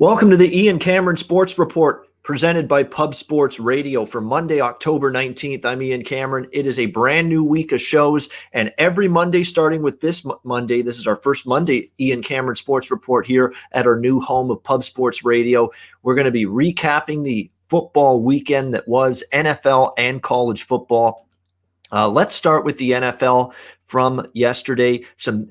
Welcome to the Ian Cameron Sports Report presented by Pub Sports Radio for Monday, October 19th. I'm Ian Cameron. It is a brand new week of shows, and every Monday, starting with this Monday, this is our first Monday Ian Cameron Sports Report here at our new home of Pub Sports Radio. We're going to be recapping the football weekend that was NFL and college football. Let's start with the NFL from yesterday, some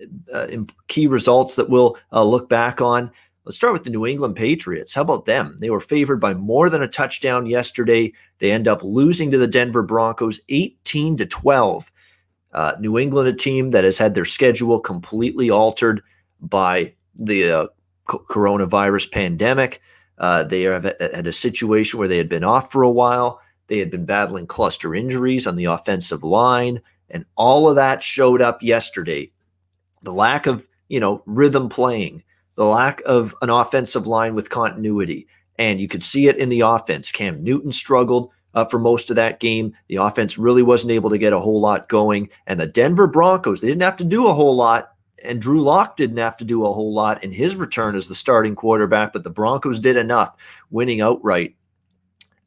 key results that we'll look back on. Let's start with the New England Patriots. How about them? They were favored by more than a touchdown yesterday. They end up losing to the Denver Broncos 18-12. New England, a team that has had their schedule completely altered by the coronavirus pandemic. They have had a situation where they had been off for a while. They had been battling cluster injuries on the offensive line, and all of that showed up yesterday. The lack of, rhythm playing, the lack of an offensive line with continuity, and you could see it in the offense. Cam Newton struggled for most of that game. The offense really wasn't able to get a whole lot going, and the Denver Broncos, they didn't have to do a whole lot, and Drew Lock didn't have to do a whole lot in his return as the starting quarterback, but the Broncos did enough, winning outright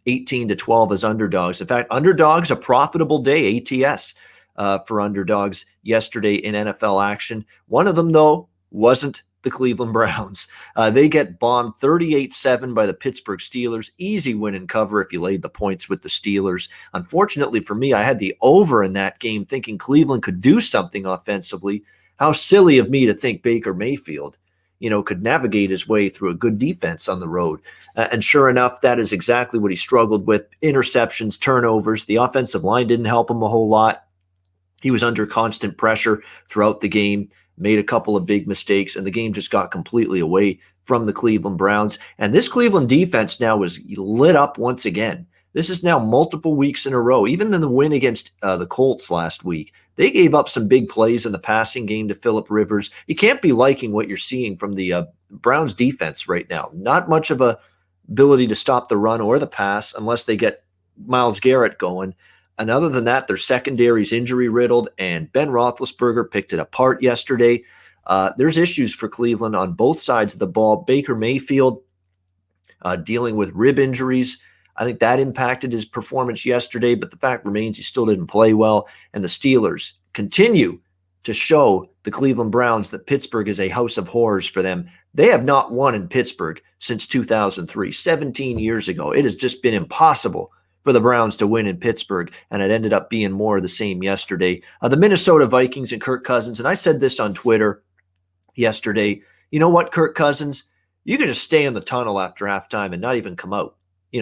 18-12 as underdogs. In fact, underdogs, a profitable day, ATS, for underdogs yesterday in NFL action. One of them, though, wasn't the Cleveland Browns. They get bombed 38-7 by the Pittsburgh Steelers. Easy win and cover if you laid the points with the Steelers. Unfortunately for me, I had the over in that game thinking Cleveland could do something offensively. How silly of me to think Baker Mayfield, could navigate his way through a good defense on the road. And sure enough, that is exactly what he struggled with. Interceptions, turnovers. The offensive line didn't help him a whole lot. He was under constant pressure throughout the game, made a couple of big mistakes, and the game just got completely away from the Cleveland Browns. And this Cleveland defense now is lit up once again. This is now multiple weeks in a row. Even in the win against the Colts last week, they gave up some big plays in the passing game to Phillip Rivers. You can't be liking what you're seeing from the Browns defense right now. Not much of a ability to stop the run or the pass unless they get Myles Garrett going. And other than that, their secondary's injury-riddled, and Ben Roethlisberger picked it apart yesterday. There's issues for Cleveland on both sides of the ball. Baker Mayfield dealing with rib injuries. I think that impacted his performance yesterday, but the fact remains he still didn't play well. And the Steelers continue to show the Cleveland Browns that Pittsburgh is a house of horrors for them. They have not won in Pittsburgh since 2003, 17 years ago. It has just been impossible for the Browns to win in Pittsburgh, and it ended up being more of the same yesterday. The Minnesota Vikings and Kirk Cousins, and I said this on Twitter yesterday, you know what, Kirk Cousins? You could just stay in the tunnel after halftime and not even come out.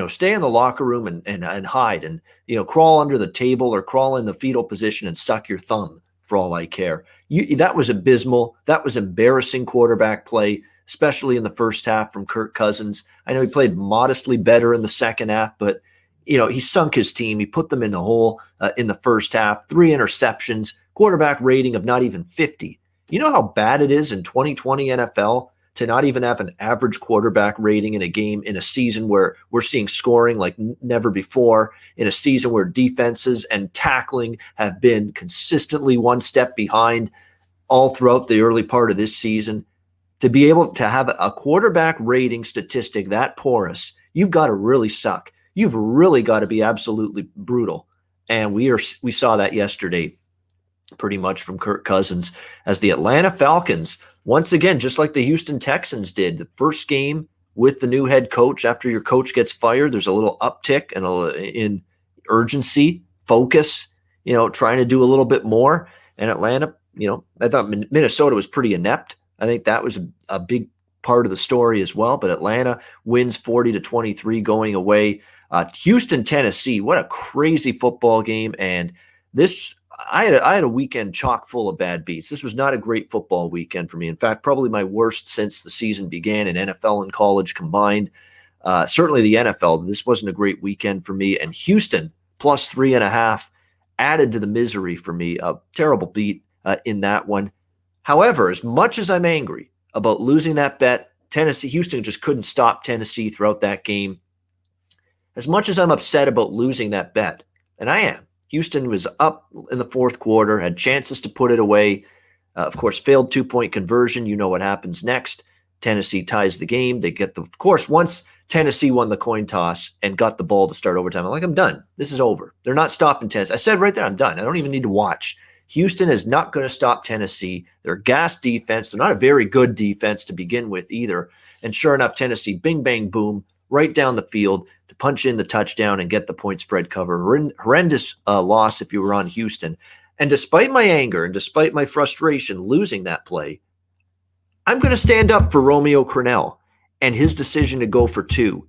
Stay in the locker room and hide and, crawl under the table or crawl in the fetal position and suck your thumb for all I care. That was abysmal. That was embarrassing quarterback play, especially in the first half from Kirk Cousins. I know he played modestly better in the second half, but he sunk his team. He put them in the hole in the first half. 3 interceptions, quarterback rating of not even 50. You know how bad it is in 2020 NFL to not even have an average quarterback rating in a game in a season where we're seeing scoring like never before, in a season where defenses and tackling have been consistently one step behind all throughout the early part of this season. To be able to have a quarterback rating statistic that porous, you've got to really suck. You've really got to be absolutely brutal. And we saw that yesterday pretty much from Kirk Cousins as the Atlanta Falcons, once again, just like the Houston Texans did, the first game with the new head coach after your coach gets fired, there's a little uptick in urgency, focus, trying to do a little bit more. And Atlanta, I thought Minnesota was pretty inept. I think that was a big part of the story as well. But Atlanta wins 40-23 going away. Houston, Tennessee, what a crazy football game. And this, I had a weekend chock full of bad beats. This was not a great football weekend for me. In fact, probably my worst since the season began in NFL and college combined. Certainly the NFL, this wasn't a great weekend for me. And Houston, plus 3.5, added to the misery for me. A terrible beat in that one. However, as much as I'm angry about losing that bet, Houston just couldn't stop Tennessee throughout that game. As much as I'm upset about losing that bet, and I am, Houston was up in the fourth quarter, had chances to put it away. Of course, failed 2-point conversion. You know what happens next. Tennessee ties the game. They get of course, once Tennessee won the coin toss and got the ball to start overtime, I'm like, I'm done. This is over. They're not stopping Tennessee. I said right there, I'm done. I don't even need to watch. Houston is not going to stop Tennessee. They're a gas defense. They're not a very good defense to begin with either. And sure enough, Tennessee, bing, bang, boom, right down the field to punch in the touchdown and get the point spread cover. Horrendous loss if you were on Houston. And despite my anger and despite my frustration losing that play, I'm going to stand up for Romeo Crennel and his decision to go for 2.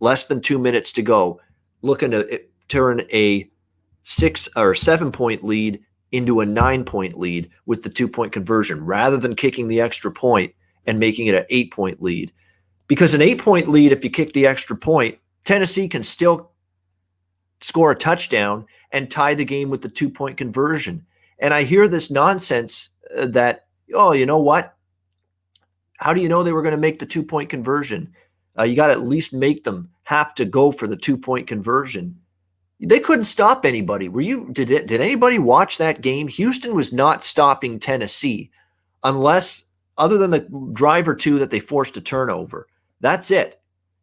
Less than 2 minutes to go, looking to turn a 6 or 7 point lead into a 9-point lead with the 2-point conversion rather than kicking the extra point and making it an 8-point lead. Because an 8-point lead, if you kick the extra point, Tennessee can still score a touchdown and tie the game with the 2-point conversion. And I hear this nonsense that, oh, you know what? How do you know they were going to make the 2-point conversion? You got to at least make them have to go for the 2-point conversion. They couldn't stop anybody. Did anybody watch that game? Houston was not stopping Tennessee unless, other than the drive or two that they forced a turnover. That's it.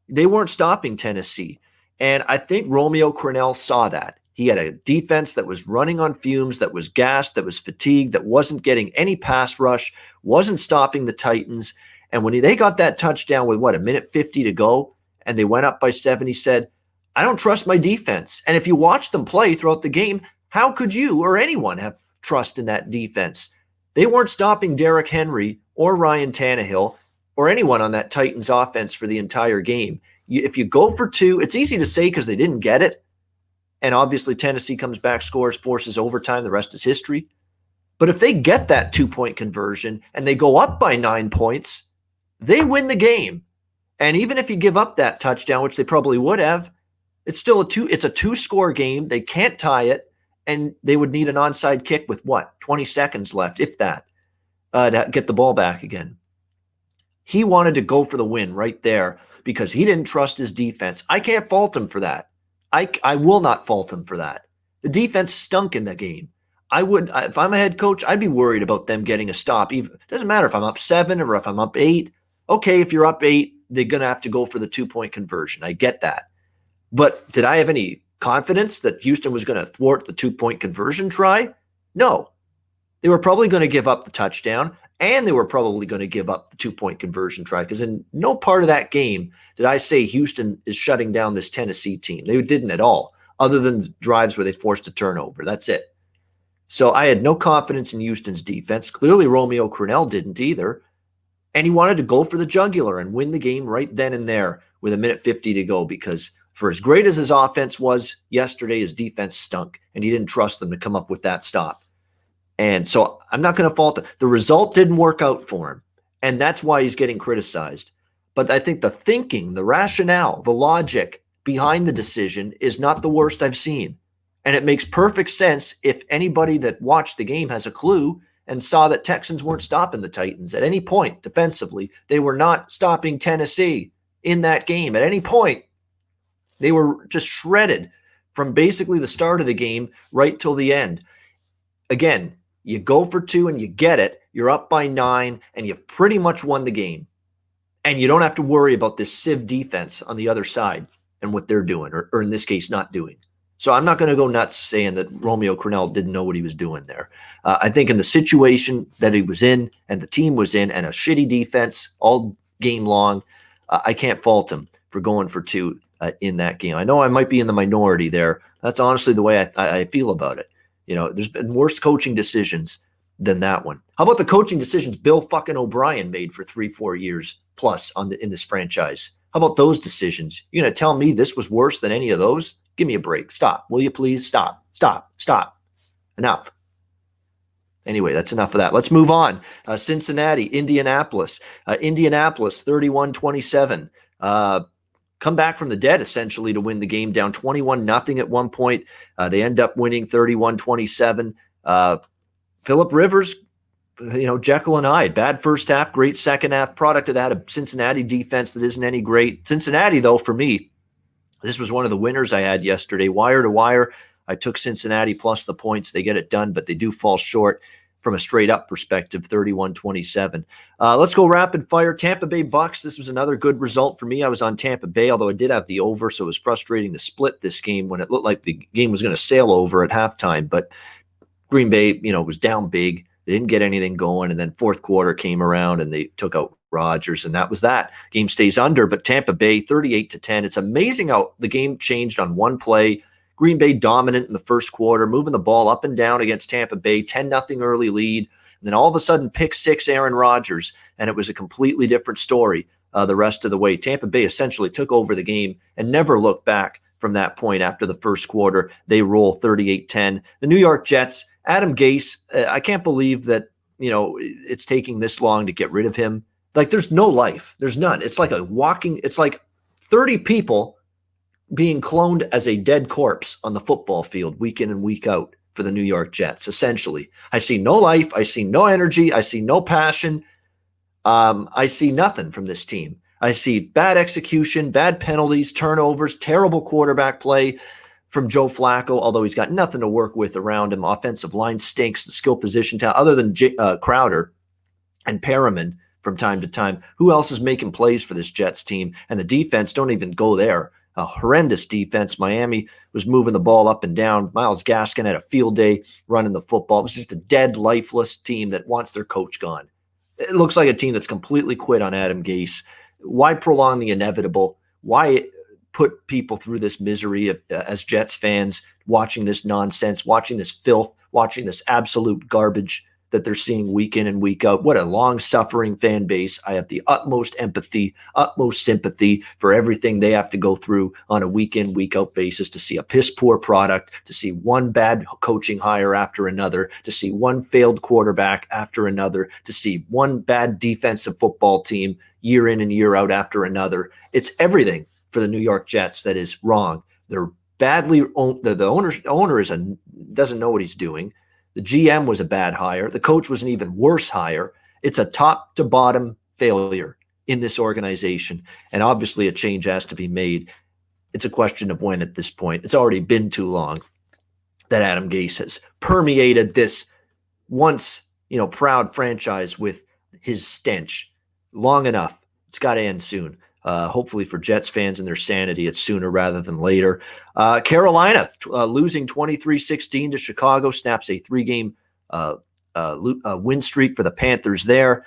They weren't stopping Tennessee. And I think Romeo Crennel saw that. He had a defense that was running on fumes, that was gassed, that was fatigued, that wasn't getting any pass rush, wasn't stopping the Titans. And when they got that touchdown with, a minute 50 to go, and they went up by 7, he said, I don't trust my defense. And if you watch them play throughout the game, how could you or anyone have trust in that defense? They weren't stopping Derrick Henry or Ryan Tannehill or anyone on that Titans offense for the entire game. If you go for 2, it's easy to say because they didn't get it. And obviously Tennessee comes back, scores, forces overtime. The rest is history. But if they get that 2-point conversion and they go up by 9 points, they win the game. And even if you give up that touchdown, which they probably would have, it's still a 2-score game. They can't tie it, and they would need an onside kick with 20 seconds left, if that, to get the ball back again. He wanted to go for the win right there because he didn't trust his defense. I can't fault him for that. I will not fault him for that. The defense stunk in the game. If I'm a head coach, I'd be worried about them getting a stop. It doesn't matter if I'm up 7 or if I'm up 8. Okay, if you're up 8, they're going to have to go for the 2-point conversion. I get that. But did I have any confidence that Houston was going to thwart the 2-point conversion try? No. They were probably going to give up the touchdown, and they were probably going to give up the 2-point conversion try, because in no part of that game did I say Houston is shutting down this Tennessee team. They didn't at all, other than drives where they forced a turnover. That's it. So I had no confidence in Houston's defense. Clearly Romeo Crennel didn't either. And he wanted to go for the jugular and win the game right then and there with a minute 50 to go, because for as great as his offense was yesterday, his defense stunk, and he didn't trust them to come up with that stop. And so I'm not going to fault it. The result didn't work out for him, and that's why he's getting criticized. But I think the thinking, the rationale, the logic behind the decision is not the worst I've seen. And it makes perfect sense if anybody that watched the game has a clue and saw that Texans weren't stopping the Titans at any point defensively. They were not stopping Tennessee in that game at any point. They were just shredded from basically the start of the game right till the end. Again, you go for 2 and you get it. You're up by 9 and you pretty much won the game. And you don't have to worry about this sieve defense on the other side and what they're doing, or in this case, not doing. So I'm not going to go nuts saying that Romeo Crennel didn't know what he was doing there. I think in the situation that he was in and the team was in, and a shitty defense all game long, I can't fault him for going for 2 in that game. I know I might be in the minority there. That's honestly the way I feel about it. You know, there's been worse coaching decisions than that one. How about the coaching decisions Bill fucking O'Brien made for 3-4 years plus in this franchise? How about those decisions? You're going to tell me this was worse than any of those? Give me a break. Stop. Will you please? Stop. Enough. Anyway, that's enough of that. Let's move on. Cincinnati, Indianapolis. Indianapolis, 31-27. Come back from the dead, essentially, to win the game, down 21-0 at one point. They end up winning 31-27. Phillip Rivers, Jekyll and Hyde. Bad first half, great second half. Product of that, a Cincinnati defense that isn't any great. Cincinnati, though, for me, this was one of the winners I had yesterday. Wire to wire, I took Cincinnati plus the points. They get it done, but they do fall short. from a straight up perspective, 31-27. Let's go rapid fire. Tampa Bay Bucks. This was another good result for me. I was on Tampa Bay, although I did have the over, so it was frustrating to split this game when it looked like the game was going to sail over at halftime. But Green Bay, was down big. They didn't get anything going, and then fourth quarter came around and they took out Rodgers, and that was that. Game stays under, but Tampa Bay 38-10. It's amazing how the game changed on one play. Green Bay dominant in the first quarter, moving the ball up and down against Tampa Bay, 10-0 early lead. And then all of a sudden, pick six Aaron Rodgers, and it was a completely different story the rest of the way. Tampa Bay essentially took over the game and never looked back from that point after the first quarter. They roll 38-10. The New York Jets, Adam Gase, I can't believe that, it's taking this long to get rid of him. Like, there's no life. There's none. It's like it's like 30 people being cloned as a dead corpse on the football field week in and week out for the New York Jets, essentially. I see no life. I see no energy. I see no passion. I see nothing from this team. I see bad execution, bad penalties, turnovers, terrible quarterback play from Joe Flacco, although he's got nothing to work with around him. Offensive line stinks. The skill position, other than Crowder and Perriman from time to time. Who else is making plays for this Jets team? And the defense, don't even go there. A horrendous defense. Miami was moving the ball up and down. Myles Gaskin had a field day running the football. It was just a dead, lifeless team that wants their coach gone. It looks like a team that's completely quit on Adam Gase. Why prolong the inevitable? Why put people through this misery as Jets fans, watching this nonsense, watching this filth, watching this absolute garbage that they're seeing week in and week out? What a long-suffering fan base. I have the utmost empathy, utmost sympathy for everything they have to go through on a week in, week out basis, to see a piss-poor product, to see one bad coaching hire after another, to see one failed quarterback after another, to see one bad defensive football team year in and year out after another. It's everything for the New York Jets that is wrong. They're badly owned. The owner doesn't know what he's doing. The GM was a bad hire. The coach was an even worse hire. It's a top to bottom failure in this organization. And obviously a change has to be made. It's a question of when at this point. It's already been too long that Adam Gase has permeated this once, proud franchise with his stench. Long enough. It's got to end soon. Hopefully for Jets fans and their sanity, it's sooner rather than later. Carolina losing 23-16 to Chicago, snaps a three-game win streak for the Panthers there.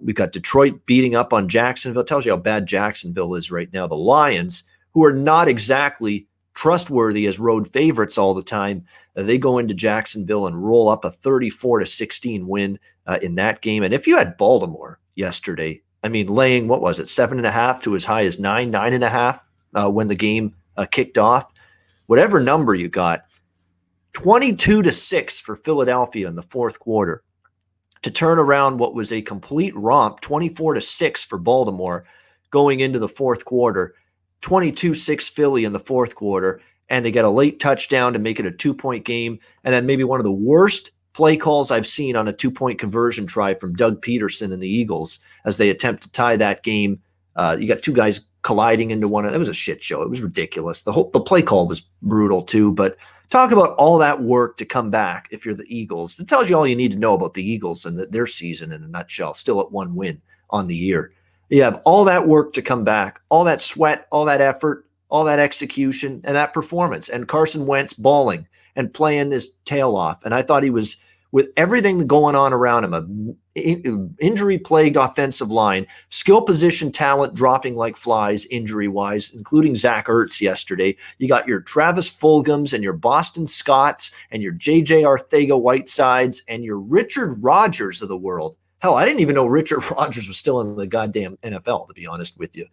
We've got Detroit beating up on Jacksonville. It tells you how bad Jacksonville is right now. The Lions, who are not exactly trustworthy as road favorites all the time, they go into Jacksonville and roll up a 34-16 win in that game. And if you had Baltimore yesterday, laying, 7.5 to as high as 9.5 when the game kicked off. Whatever number you got, 22-6 for Philadelphia in the fourth quarter to turn around what was a complete romp, 24-6 for Baltimore going into the fourth quarter, 22-6 Philly in the fourth quarter, and they get a late touchdown to make it a 2-point game, and then maybe one of the worst play calls I've seen on a 2-point conversion try from Doug Peterson and the Eagles as they attempt to tie that game. You got two guys colliding into one. It was a shit show. It was ridiculous. The play call was brutal too, but talk about all that work to come back if you're the Eagles. It tells you all you need to know about the Eagles and their season in a nutshell, still at one win on the year. You have all that work to come back, all that sweat, all that effort, all that execution, and that performance, and Carson Wentz balling and playing his tail off. And I thought he was, with everything going on around him, an injury-plagued offensive line, skill position talent dropping like flies injury-wise, including Zach Ertz yesterday. You got your Travis Fulghams and your Boston Scotts and your J.J. Arcega-Whitesides and your Richard Rodgers of the world. Hell, I didn't even know Richard Rodgers was still in the goddamn NFL, to be honest with you.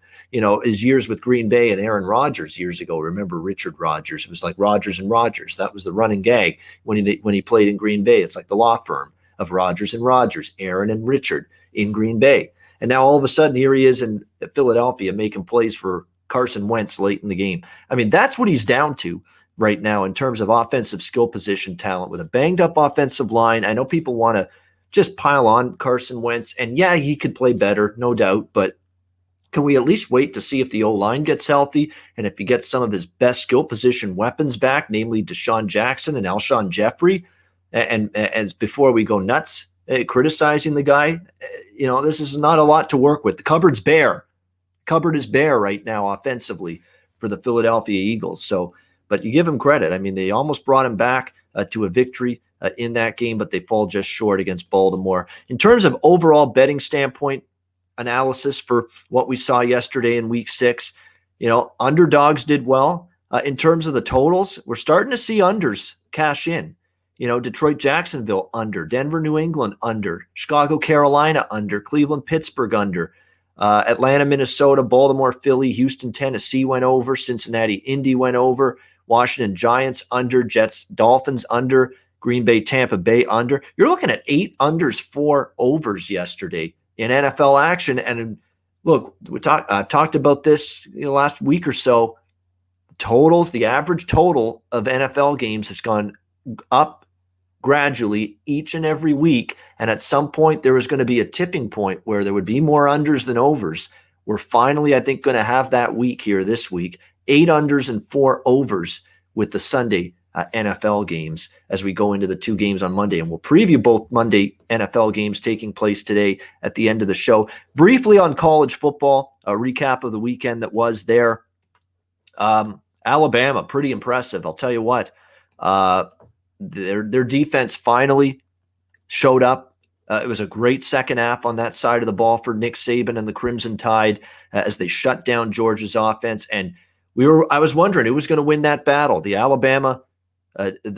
His years with Green Bay and Aaron Rodgers years ago. Remember Richard Rodgers? It was like Rodgers and Rodgers. That was the running gag when he played in Green Bay. It's like the law firm of Rodgers and Rodgers, Aaron and Richard in Green Bay. And now all of a sudden here he is in Philadelphia making plays for Carson Wentz late in the game. That's what he's down to right now in terms of offensive skill position talent with a banged up offensive line. I know people want to just pile on Carson Wentz. And yeah, he could play better, no doubt. But can we at least wait to see if the O-line gets healthy and if he gets some of his best skill position weapons back, namely Deshaun Jackson and Alshon Jeffrey? And as before we go nuts criticizing the guy, this is not a lot to work with. The cupboard's bare. Cupboard is bare right now offensively for the Philadelphia Eagles. So, but you give him credit. I mean, they almost brought him back to a victory in that game, but they fall just short against Baltimore. In terms of overall betting standpoint analysis for what we saw yesterday in week 6, underdogs did well. In terms of the totals, we're starting to see unders cash in. Detroit, Jacksonville under, Denver, New England under, Chicago, Carolina under, Cleveland, Pittsburgh under, Atlanta, Minnesota, Baltimore, Philly, Houston, Tennessee went over, Cincinnati, Indy went over, Washington, Giants under, Jets, Dolphins under, Green Bay, Tampa Bay under. You're looking at 8 unders, 4 overs yesterday in NFL action. And look, I've talked about this last week or so. Totals, the average total of NFL games has gone up gradually each and every week. And at some point, there was going to be a tipping point where there would be more unders than overs. We're finally, I think, going to have that week here this week. 8 unders and 4 overs with the Sunday NFL games as we go into the 2 games on Monday. And we'll preview both Monday NFL games taking place today at the end of the show. Briefly on college football, a recap of the weekend that was there. Alabama, pretty impressive. I'll tell you what. Their defense finally showed up. It was a great second half on that side of the ball for Nick Saban and the Crimson Tide as they shut down Georgia's offense. And I was wondering who was going to win that battle, the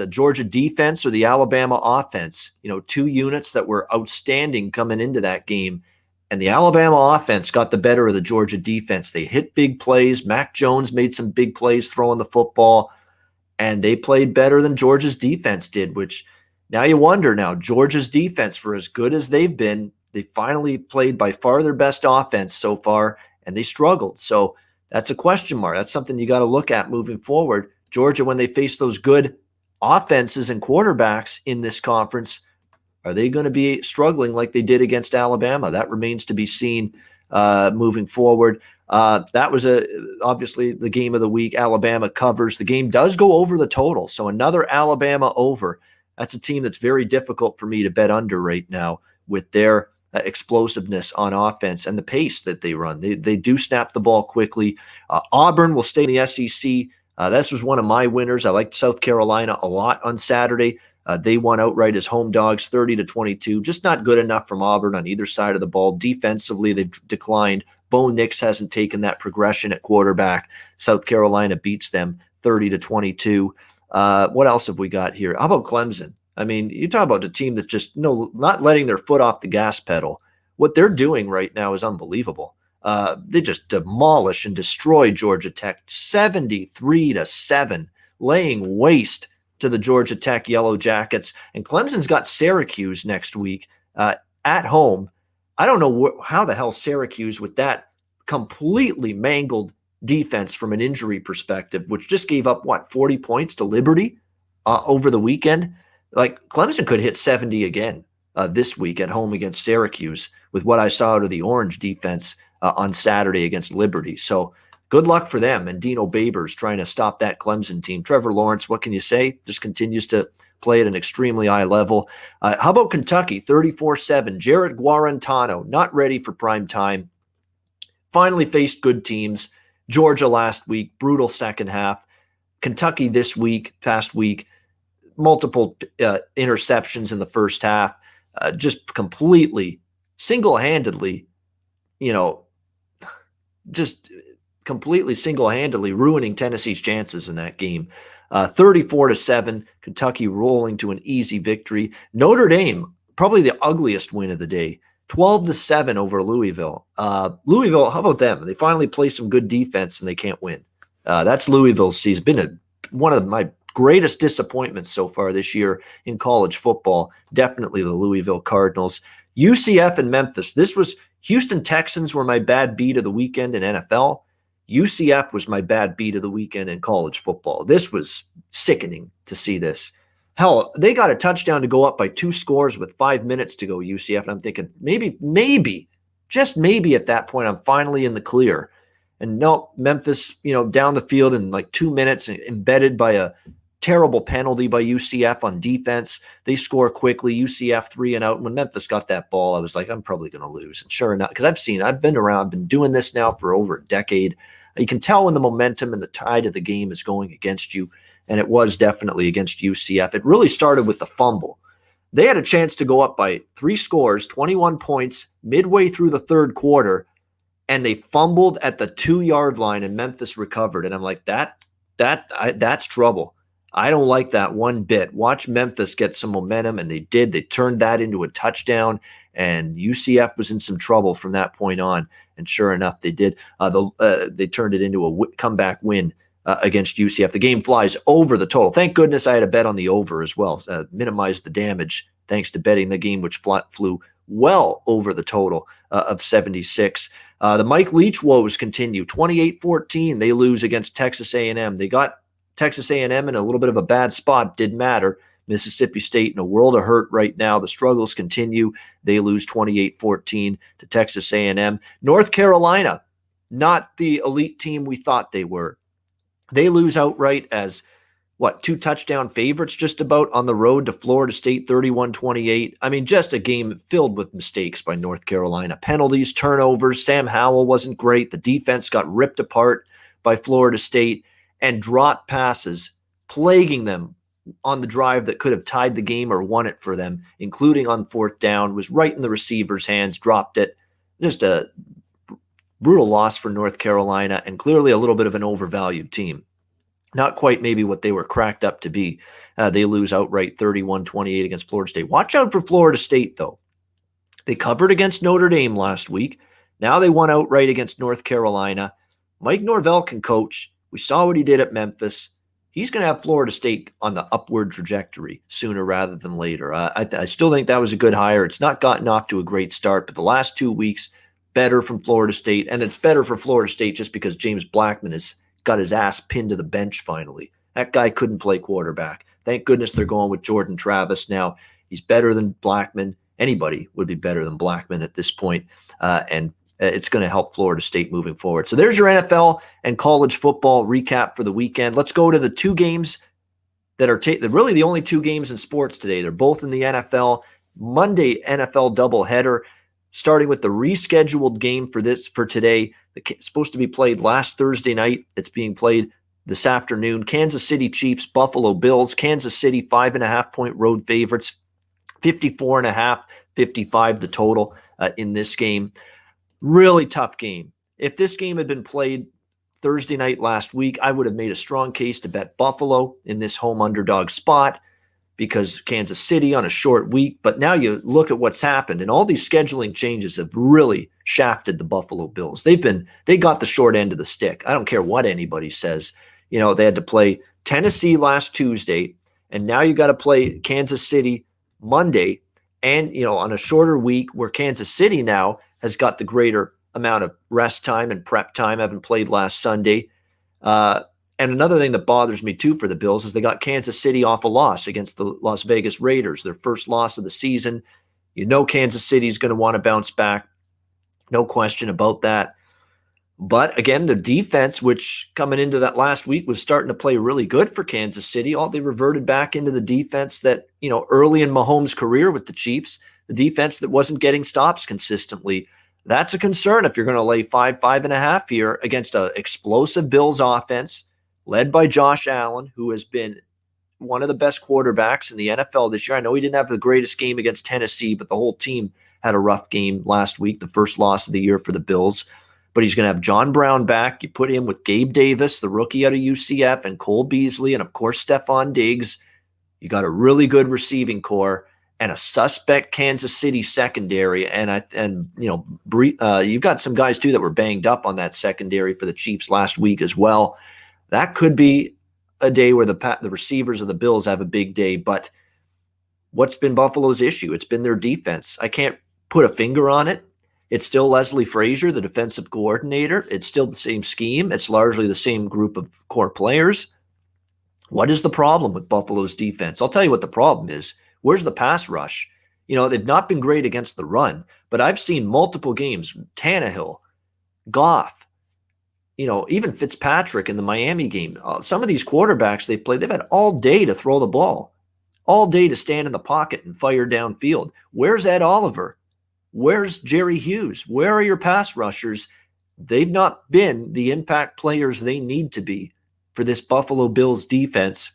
Georgia defense or the Alabama offense. 2 units that were outstanding coming into that game. And the Alabama offense got the better of the Georgia defense. They hit big plays. Mac Jones made some big plays throwing the football. And they played better than Georgia's defense did, which now you wonder Georgia's defense, for as good as they've been, they finally played by far their best offense so far, and they struggled. So that's a question mark. That's something you got to look at moving forward. Georgia, when they face those good offenses and quarterbacks in this conference, are they going to be struggling like they did against Alabama? That remains to be seen moving forward. That was obviously the game of the week. Alabama covers. The game does go over the total. So another Alabama over. That's a team that's very difficult for me to bet under right now with their explosiveness on offense and the pace that they run. They do snap the ball quickly. Auburn will stay in the SEC. This was one of my winners. I liked South Carolina a lot on Saturday. They won outright as home dogs, 30-22. Just not good enough from Auburn on either side of the ball. Defensively, they've declined. Bo Nix hasn't taken that progression at quarterback. South Carolina beats them 30-22. What else have we got here? How about Clemson? I mean, you talk about a team that's just not letting their foot off the gas pedal. What they're doing right now is unbelievable. They just demolish and destroy Georgia Tech 73-7, laying waste to the Georgia Tech Yellow Jackets. And Clemson's got Syracuse next week at home. I don't know how the hell Syracuse, with that completely mangled defense from an injury perspective, which just gave up, 40 points to Liberty over the weekend? Like, Clemson could hit 70 again this week at home against Syracuse with what I saw out of the Orange defense on Saturday against Liberty. So good luck for them. And Dino Babers trying to stop that Clemson team. Trevor Lawrence, what can you say? Just continues to play at an extremely high level. How about Kentucky, 34-7? Jarrett Guarantano, not ready for prime time. Finally faced good teams. Georgia last week, brutal second half. Kentucky this week, past week, multiple interceptions in the first half. Just completely, single-handedly, ruining Tennessee's chances in that game. 34-7, Kentucky rolling to an easy victory. Notre Dame, probably the ugliest win of the day, 12-7 over Louisville. Louisville, how about them? They finally play some good defense and they can't win. That's Louisville's season. Been one of my greatest disappointments so far this year in college football. Definitely the Louisville Cardinals. UCF and Memphis. Houston Texans were my bad beat of the weekend in NFL. UCF was my bad beat of the weekend in college football. This was sickening to see this. Hell, they got a touchdown to go up by 2 scores with 5 minutes to go, UCF. And I'm thinking maybe, just maybe at that point, I'm finally in the clear. And no, Memphis, down the field in like 2 minutes, embedded by a Terrible penalty by UCF on defense. They score quickly. UCF 3 and out. When Memphis got that ball, I was like, I'm probably going to lose. And sure enough, because I've been around, been doing this now for over a decade. You can tell when the momentum and the tide of the game is going against you. And it was definitely against UCF. It really started with the fumble. They had a chance to go up by 3 scores, 21 points, midway through the third quarter, and they fumbled at the 2-yard line, and Memphis recovered. And I'm like, that's trouble. I don't like that one bit. Watch Memphis get some momentum, and they did. They turned that into a touchdown, and UCF was in some trouble from that point on. And sure enough, they did. They turned it into a comeback win against UCF. The game flies over the total. Thank goodness I had a bet on the over as well. Minimized the damage thanks to betting the game, which flew well over the total of 76. The Mike Leach woes continue. 28-14, they lose against Texas A&M. They got Texas A&M in a little bit of a bad spot. Didn't matter. Mississippi State in a world of hurt right now. The struggles continue. They lose 28-14 to Texas A&M. North Carolina, not the elite team we thought they were. They lose outright as, 2 touchdown favorites just about on the road to Florida State, 31-28. I mean, just a game filled with mistakes by North Carolina. Penalties, turnovers. Sam Howell wasn't great. The defense got ripped apart by Florida State, and drop passes plaguing them on the drive that could have tied the game or won it for them, including on 4th down, was right in the receiver's hands, dropped it. Just a brutal loss for North Carolina, and clearly a little bit of an overvalued team. Not quite maybe what they were cracked up to be. They lose outright 31-28 against Florida State. Watch out for Florida State, though. They covered against Notre Dame last week. Now they won outright against North Carolina. Mike Norvell can coach. We saw what he did at Memphis. He's going to have Florida State on the upward trajectory sooner rather than later. I still think that was a good hire. It's not gotten off to a great start, but the last 2 weeks, better from Florida State. And it's better for Florida State just because James Blackman has got his ass pinned to the bench finally. That guy couldn't play quarterback. Thank goodness they're going with Jordan Travis now. He's better than Blackman. Anybody would be better than Blackman at this point. And it's going to help Florida State moving forward. So there's your NFL and college football recap for the weekend. Let's go to the 2 games that are really the only 2 games in sports today. They're both in the NFL. Monday NFL doubleheader, starting with the rescheduled game for today. It's supposed to be played last Thursday night. It's being played this afternoon. Kansas City Chiefs, Buffalo Bills. Kansas City 5.5-point road favorites. 54.5, 55 the total in this game. Really tough game. If this game had been played Thursday night last week, I would have made a strong case to bet Buffalo in this home underdog spot because Kansas City on a short week. But now you look at what's happened, and all these scheduling changes have really shafted the Buffalo Bills. They got the short end of the stick. I don't care what anybody says. They had to play Tennessee last Tuesday, and now you got to play Kansas City Monday, and on a shorter week where Kansas City now has got the greater amount of rest time and prep time, having played last Sunday. And another thing that bothers me too for the Bills is they got Kansas City off a loss against the Las Vegas Raiders, their first loss of the season. Kansas City is going to want to bounce back. No question about that. But again, the defense, which coming into that last week was starting to play really good for Kansas City, they reverted back into the defense that, early in Mahomes' career with the Chiefs, the defense that wasn't getting stops consistently. That's a concern if you're going to lay 5.5 here against an explosive Bills offense led by Josh Allen, who has been one of the best quarterbacks in the NFL this year. I know he didn't have the greatest game against Tennessee, but the whole team had a rough game last week, the first loss of the year for the Bills. But he's going to have John Brown back. You put him with Gabe Davis, the rookie out of UCF, and Cole Beasley, and of course Stephon Diggs. You got a really good receiving core and a suspect Kansas City secondary, you've got some guys too that were banged up on that secondary for the Chiefs last week as well. That could be a day where the receivers of the Bills have a big day. But what's been Buffalo's issue? It's been their defense. I can't put a finger on it. It's still Leslie Frazier, the defensive coordinator. It's still the same scheme. It's largely the same group of core players. What is the problem with Buffalo's defense? I'll tell you what the problem is. Where's the pass rush? They've not been great against the run, but I've seen multiple games. Tannehill, Goff, even Fitzpatrick in the Miami game, some of these quarterbacks they've played, they've had all day to throw the ball, all day to stand in the pocket and fire downfield. Where's Ed Oliver? Where's Jerry Hughes? Where are your pass rushers? They've not been the impact players they need to be for this Buffalo Bills defense.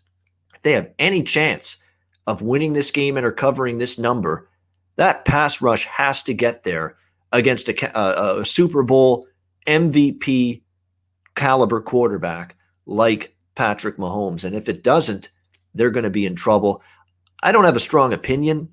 If they have any chance of winning this game and or covering this number, that pass rush has to get there against a Super Bowl MVP caliber quarterback like Patrick Mahomes. And if it doesn't, they're going to be in trouble. I don't have a strong opinion.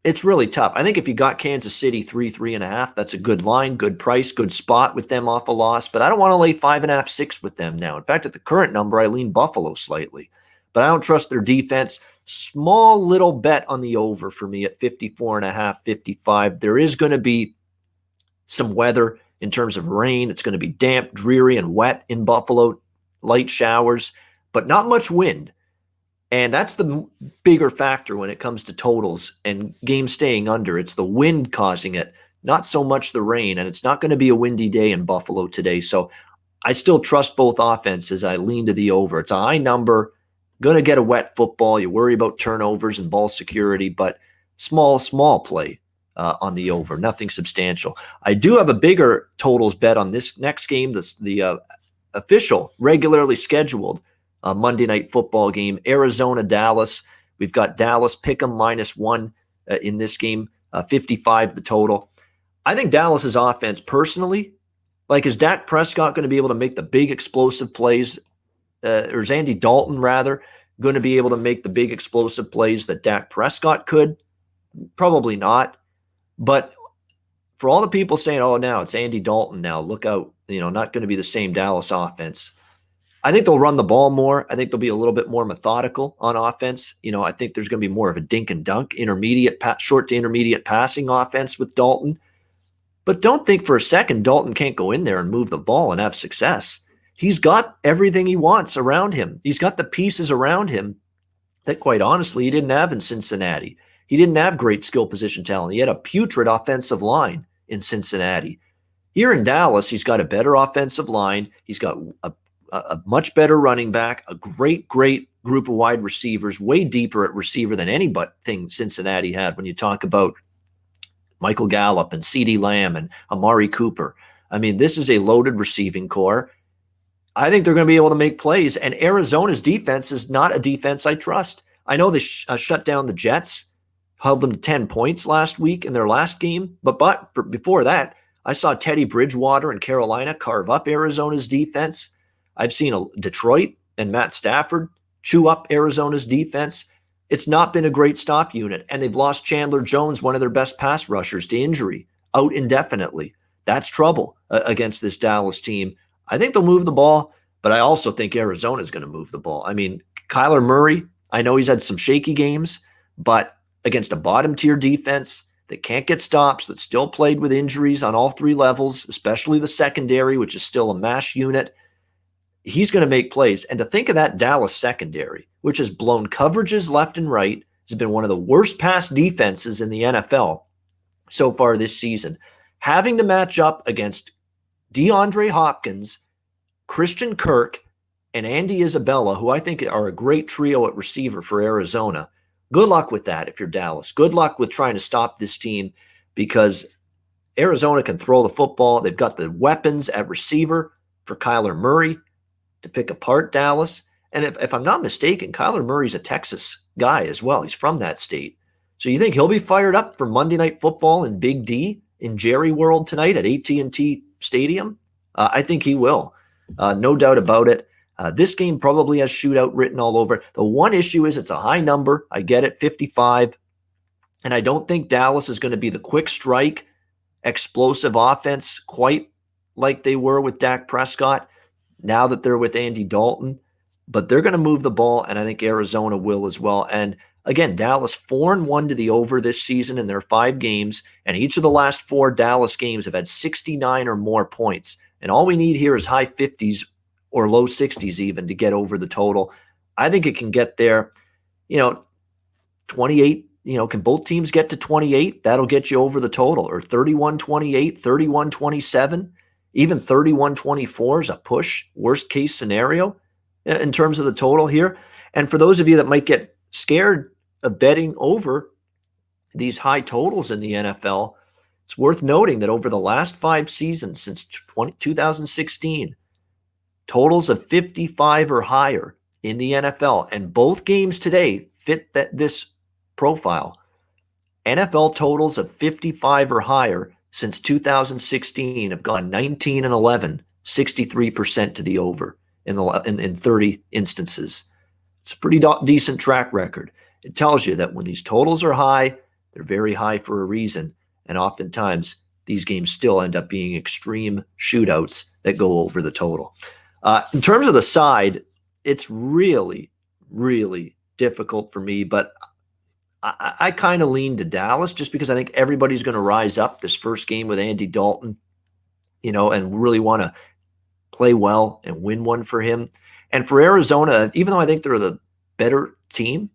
It's really tough. I think if you got Kansas City 3.5, that's a good line, good price, good spot with them off a loss. But I don't want to lay 5.5, 6 with them now. In fact, at the current number, I lean Buffalo slightly. But I don't trust their defense. Small little bet on the over for me at 54.5, 55. There is going to be some weather in terms of rain. It's going to be damp, dreary, and wet in Buffalo. Light showers, but not much wind. And that's the bigger factor when it comes to totals and games staying under. It's the wind causing it, not so much the rain. And it's not going to be a windy day in Buffalo today. So I still trust both offenses. I lean to the over. It's a high number. Going to get a wet football. You worry about turnovers and ball security, but small play on the over. Nothing substantial. I do have a bigger totals bet on this next game, the official, regularly scheduled Monday Night Football game, Arizona-Dallas. We've got Dallas pick'em -1 in this game, 55 the total. I think Dallas's offense, personally, is Dak Prescott going to be able to make the big explosive plays, or is Andy Dalton, rather, going to be able to make the big explosive plays that Dak Prescott could? Probably not. But for all the people saying, oh, now it's Andy Dalton now, look out, not going to be the same Dallas offense. I think they'll run the ball more. I think they'll be a little bit more methodical on offense. I think there's going to be more of a dink and dunk, short to intermediate passing offense with Dalton. But don't think for a second Dalton can't go in there and move the ball and have success. He's got everything he wants around him. He's got the pieces around him that, quite honestly, he didn't have in Cincinnati. He didn't have great skill position talent. He had a putrid offensive line in Cincinnati. Here in Dallas, he's got a better offensive line. He's got a much better running back, a great group of wide receivers, way deeper at receiver than anything Cincinnati had when you talk about Michael Gallup and CeeDee Lamb and Amari Cooper. I mean, this is a loaded receiving core. I think they're going to be able to make plays, and Arizona's defense is not a defense I trust. I know they shut down the Jets, held them to 10 points last week in their last game, but before that, I saw Teddy Bridgewater and Carolina carve up Arizona's defense. I've seen Detroit and Matt Stafford chew up Arizona's defense. It's not been a great stop unit, and they've lost Chandler Jones, one of their best pass rushers, to injury, out indefinitely. That's trouble against this Dallas team. I think they'll move the ball, but I also think Arizona's going to move the ball. I mean, Kyler Murray, I know he's had some shaky games, but against a bottom-tier defense that can't get stops, that still played with injuries on all three levels, especially the secondary, which is still a mash unit, he's going to make plays. And to think of that Dallas secondary, which has blown coverages left and right, has been one of the worst pass defenses in the NFL so far this season, having to match up against DeAndre Hopkins, Christian Kirk, and Andy Isabella, who I think are a great trio at receiver for Arizona. Good luck with that if you're Dallas. Good luck with trying to stop this team, because Arizona can throw the football. They've got the weapons at receiver for Kyler Murray to pick apart Dallas. And if I'm not mistaken, Kyler Murray's a Texas guy as well. He's from that state. So you think he'll be fired up for Monday Night Football in Big D in Jerry World tonight at AT&T Stadium? I think he will. No doubt about it. This game probably has shootout written all over it. The one issue is it's a high number. I get it, 55. And I don't think Dallas is going to be the quick strike, explosive offense quite like they were with Dak Prescott now that they're with Andy Dalton. But they're going to move the ball, and I think Arizona will as well. And again, Dallas 4-1 to the over this season in their 5 games, and each of the last 4 Dallas games have had 69 or more points. And all we need here is high 50s or low 60s even to get over the total. I think it can get there. 28, can both teams get to 28? That'll get you over the total. Or 31-28, 31-27. Even 31-24 is a push, worst case scenario in terms of the total here. And for those of you that might get scared of betting over these high totals in the NFL, it's worth noting that over the last 5 seasons since 2016, totals of 55 or higher in the NFL, and both games today fit this profile. NFL totals of 55 or higher since 2016 have gone 19-11, 63% to the over in 30 instances. It's a pretty decent track record. It tells you that when these totals are high, they're very high for a reason. And oftentimes, these games still end up being extreme shootouts that go over the total. In terms of the side, it's really, really difficult for me. But I kind of lean to Dallas just because I think everybody's going to rise up this first game with Andy Dalton, and really want to play well and win one for him. And for Arizona, even though I think they're the better team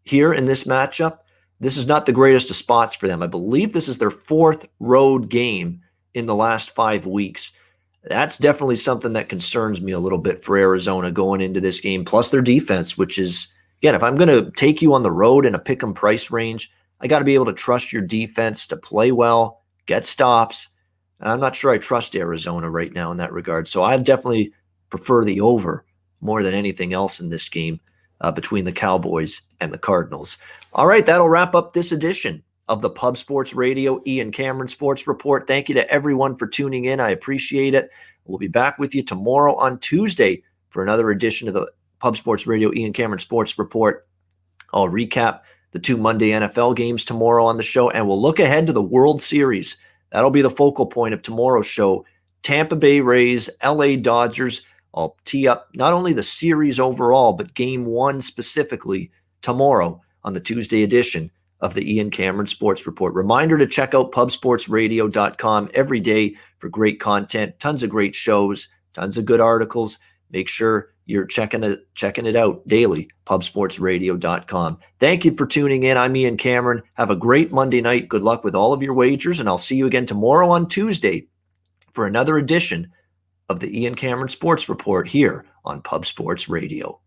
here in this matchup, this is not the greatest of spots for them. I believe this is their 4th road game in the last 5 weeks. That's definitely something that concerns me a little bit for Arizona going into this game, plus their defense, which is, again, if I'm going to take you on the road in a pick 'em price range, I got to be able to trust your defense to play well, get stops. I'm not sure I trust Arizona right now in that regard. So I definitely prefer the over more than anything else in this game between the Cowboys and the Cardinals. All right, that'll wrap up this edition of the Pub Sports Radio Ian Cameron Sports Report. Thank you to everyone for tuning in. I appreciate it. We'll be back with you tomorrow on Tuesday for another edition of the Pub Sports Radio Ian Cameron Sports Report. I'll recap the 2 Monday NFL games tomorrow on the show, and we'll look ahead to the World Series. That'll be the focal point of tomorrow's show. Tampa Bay Rays, LA Dodgers. I'll tee up not only the series overall, but game 1 specifically tomorrow on the Tuesday edition of the Ian Cameron Sports Report. Reminder to check out pubsportsradio.com every day for great content, tons of great shows, tons of good articles. Make sure you're checking it out daily, pubsportsradio.com. Thank you for tuning in. I'm Ian Cameron. Have a great Monday night. Good luck with all of your wagers, and I'll see you again tomorrow on Tuesday for another edition of the Ian Cameron Sports Report here on Pub Sports Radio.